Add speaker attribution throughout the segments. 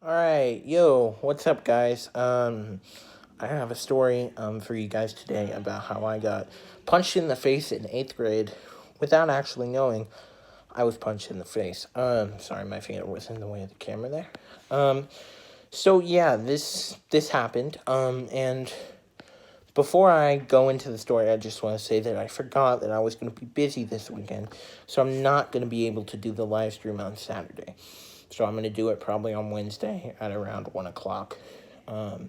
Speaker 1: Alright, yo, what's up, guys? I have a story, for you guys today about how I got punched in the face in 8th grade without actually knowing I was punched in the face. Sorry, my finger was in the way of the camera there. So yeah, this happened, and before I go into the story, I just want to say that I forgot that I was going to be busy this weekend, so I'm not going to be able to do the live stream on Saturday. So I'm going to do it probably on Wednesday at around 1 o'clock. I'll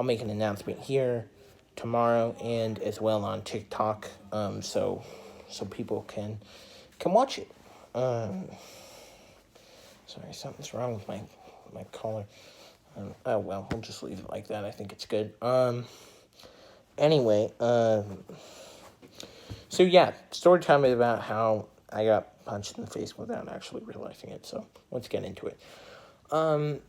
Speaker 1: make an announcement here tomorrow and as well on TikTok, so people can watch it. Sorry, something's wrong with my collar. Oh well, we'll just leave it like that. I think it's good. Anyway, so yeah, story time is about how I got punched in the face without actually realizing it. So let's get into it.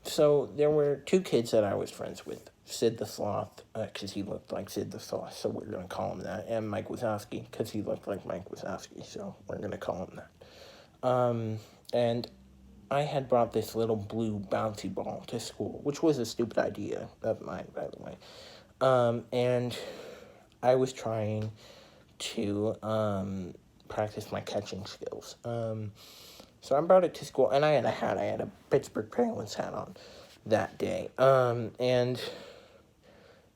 Speaker 1: So there were two kids that I was friends with. Sid The Sloth, because he looked like Sid The Sloth, so we're going to call him that. And Mike Wazowski, because he looked like Mike Wazowski, so we're going to call him that. And I had brought this little blue bouncy ball to school, which was a stupid idea of mine, by the way. And I was trying to practice my catching skills. So I brought it to school, and I had a hat. I had a Pittsburgh Penguins hat on that day. And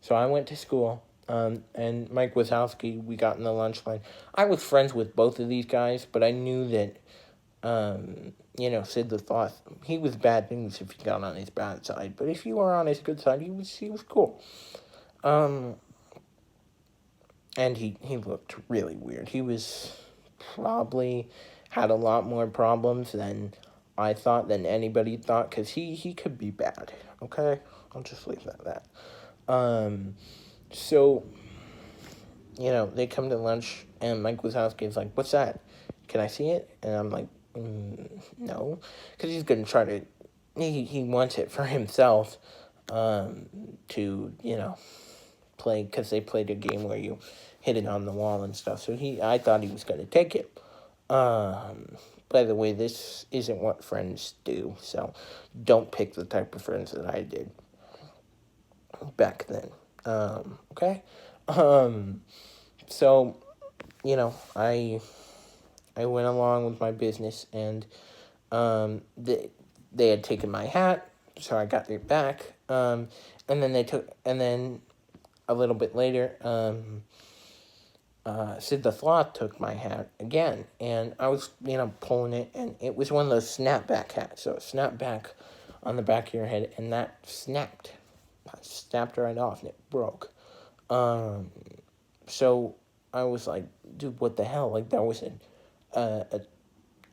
Speaker 1: so I went to school, and Mike Wazowski, we got in the lunch line. I was friends with both of these guys, but I knew that, Sid the Sloth, he was bad news if you got on his bad side. But if you were on his good side, he was cool. And he looked really weird. He was probably had a lot more problems than I thought, than anybody thought, because he could be bad, okay? I'll just leave that at that. So, they come to lunch, and Mike Wazowski is like, what's that? Can I see it? And I'm like, no. Because he's going to try to, he wants it for himself, to, play, because they played a game where you hit it on the wall and stuff. So I thought he was going to take it. By the way, this isn't what friends do, so don't pick the type of friends that I did back then. Okay? So, I went along with my business, and they had taken my hat, so I got it back. And then a little bit later, Sid the Sloth took my hat again, and I was, pulling it, and it was one of those snapback hats, so it snapped back on the back of your head, and that snapped. I snapped right off, and it broke. So I was like, dude, what the hell? Like, that was a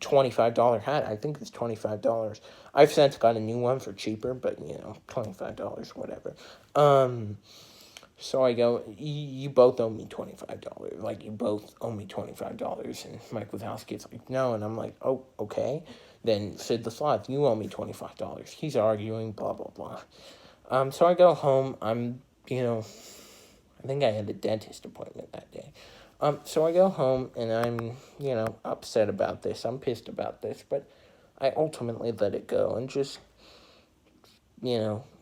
Speaker 1: $25 hat. I think it's $25. I've since got a new one for cheaper, but, $25, whatever. So I go, you both owe me $25. Like, you both owe me $25. And Mike Wazowski is like, no. And I'm like, oh, okay. Then Sid the Sloth, you owe me $25. He's arguing, blah, blah, blah. So I go home. I think I had a dentist appointment that day. So I go home, and I'm, upset about this. I'm pissed about this. But I ultimately let it go and just,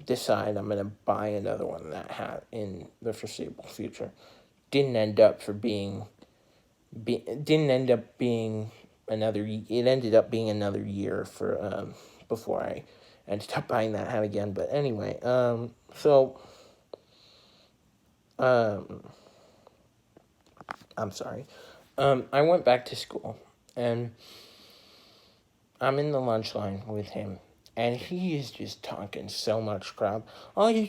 Speaker 1: decide I'm going to buy another one of that hat in the foreseeable future. Didn't end up being another, it ended up being another year for, before I ended up buying that hat again. But anyway, I'm sorry. I went back to school, and I'm in the lunch line with him, and he is just talking so much crap. Oh, you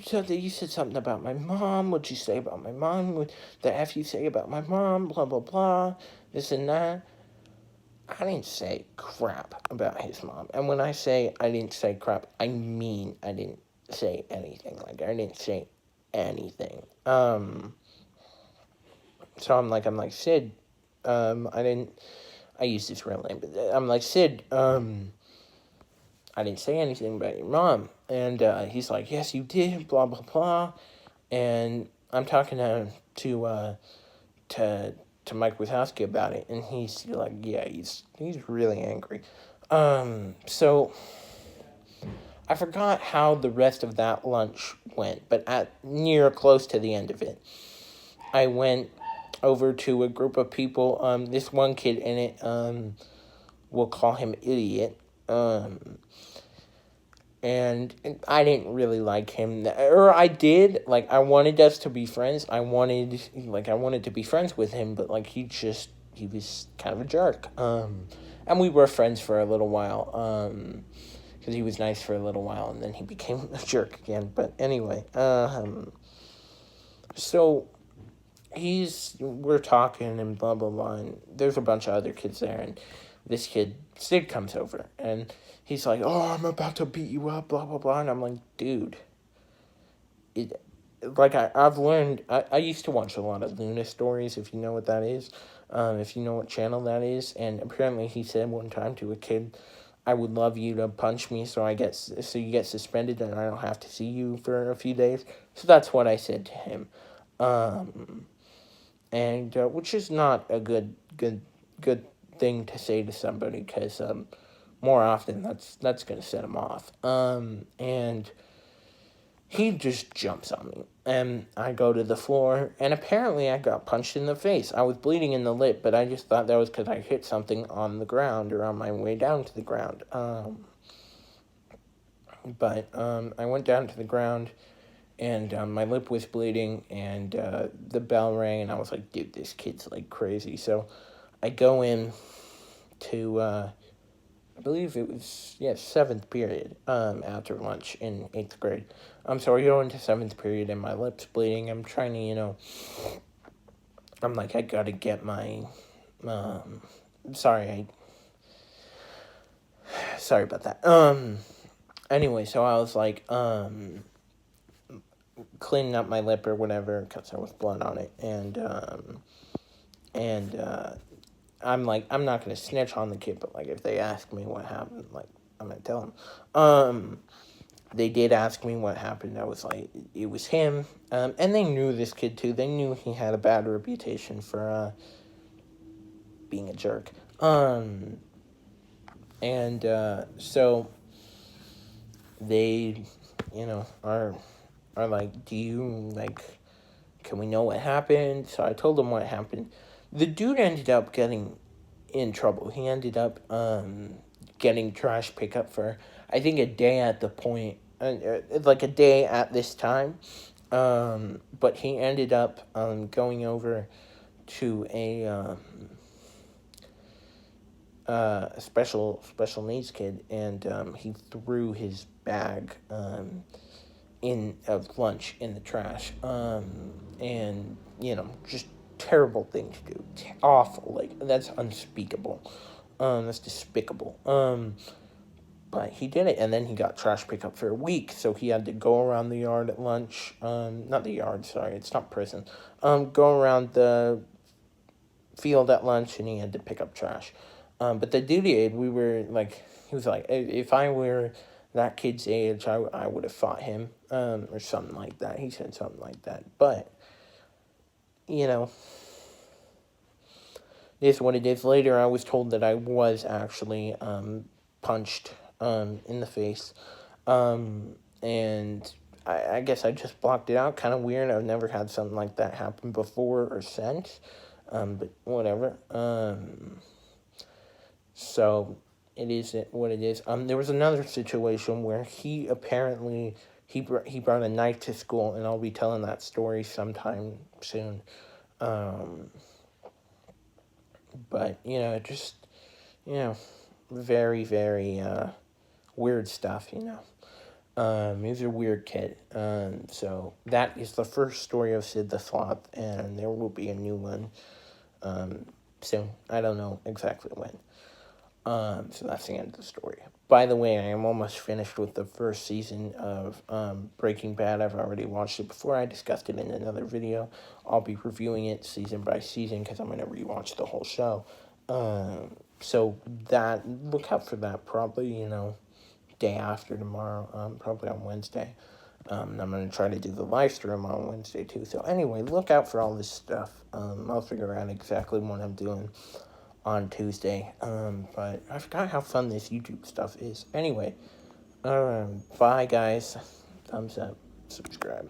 Speaker 1: said something about my mom. What'd you say about my mom? What the F you say about my mom? Blah, blah, blah. This and that. I didn't say crap about his mom. And when I say I didn't say crap, I mean I didn't say anything. Like, I didn't say anything. So I'm like, Sid, I used his real name, but I'm like, Sid, I didn't say anything about your mom. And he's like, yes, you did, blah, blah, blah. And I'm talking to Mike Wazowski about it, and he's like, yeah, he's really angry. So I forgot how the rest of that lunch went, but at near close to the end of it, I went over to a group of people. This one kid in it, we'll call him Idiot. And I didn't really like him, or I did. Like, I wanted us to be friends. I wanted to be friends with him, but like he was kind of a jerk. And we were friends for a little while. Because he was nice for a little while, and then he became a jerk again. But anyway, so we're talking and blah blah blah, and there's a bunch of other kids there, and this kid Sid comes over, and he's like, "Oh, I'm about to beat you up," blah blah blah, and I'm like, "Dude, I've learned. I used to watch a lot of Luna stories, if you know what that is, if you know what channel that is, and apparently he said one time to a kid, I would love you to punch me so you get suspended and I don't have to see you for a few days. So that's what I said to him, and which is not a good thing to say to somebody, because more often that's gonna set him off. And he just jumps on me, and I go to the floor, and apparently I got punched in the face. I was bleeding in the lip, but I just thought that was because I hit something on the ground or on my way down to the ground. But I went down to the ground, and my lip was bleeding, and the bell rang, and I was like, dude, this kid's like crazy. So I go in to, I believe it was, seventh period, after lunch in 8th grade. So I go into 7th period, and my lip's bleeding. I'm trying to, I'm like, I gotta get my, sorry about that. Anyway, so I was like, cleaning up my lip or whatever, because there was blood on it, and I'm like, I'm not gonna snitch on the kid, but like, if they ask me what happened, like, I'm gonna tell them. They did ask me what happened. I was like, it was him, and they knew this kid too. They knew he had a bad reputation for being a jerk. And so they, are like, do you, like, can we know what happened? So I told them what happened. The dude ended up getting in trouble. He ended up getting trash pickup for, I think, a day at the point, like a day at this time. But he ended up going over to a special needs kid, and he threw his bag of lunch in the trash, and just terrible thing to do, awful, like, that's unspeakable, that's despicable, but he did it, and then he got trash pickup for a week, so he had to go around the yard at lunch, not the yard, sorry, it's not prison, go around the field at lunch, and he had to pick up trash. But the duty aid, he was like, if I were that kid's age, I would have fought him, or something like that. He said something like that. But, it is what it is. Later, I was told that I was actually punched in the face. And I guess I just blocked it out. Kind of weird. I've never had something like that happen before or since. But whatever. So it is what it is. There was another situation where he apparently he brought a knife to school, and I'll be telling that story sometime soon. But just very very weird stuff. He's a weird kid. So that is the first story of Sid the Sloth, and there will be a new one soon. I don't know exactly when. So that's the end of the story. By the way, I am almost finished with the first season of Breaking Bad. I've already watched it before. I discussed it in another video. I'll be reviewing it season by season because I'm going to rewatch the whole show. So look out for that probably, day after tomorrow, probably on Wednesday. I'm going to try to do the live stream on Wednesday too. So anyway, look out for all this stuff. I'll figure out exactly what I'm doing on Tuesday, but I forgot how fun this YouTube stuff is. Anyway, Bye, guys. Thumbs up. Subscribe.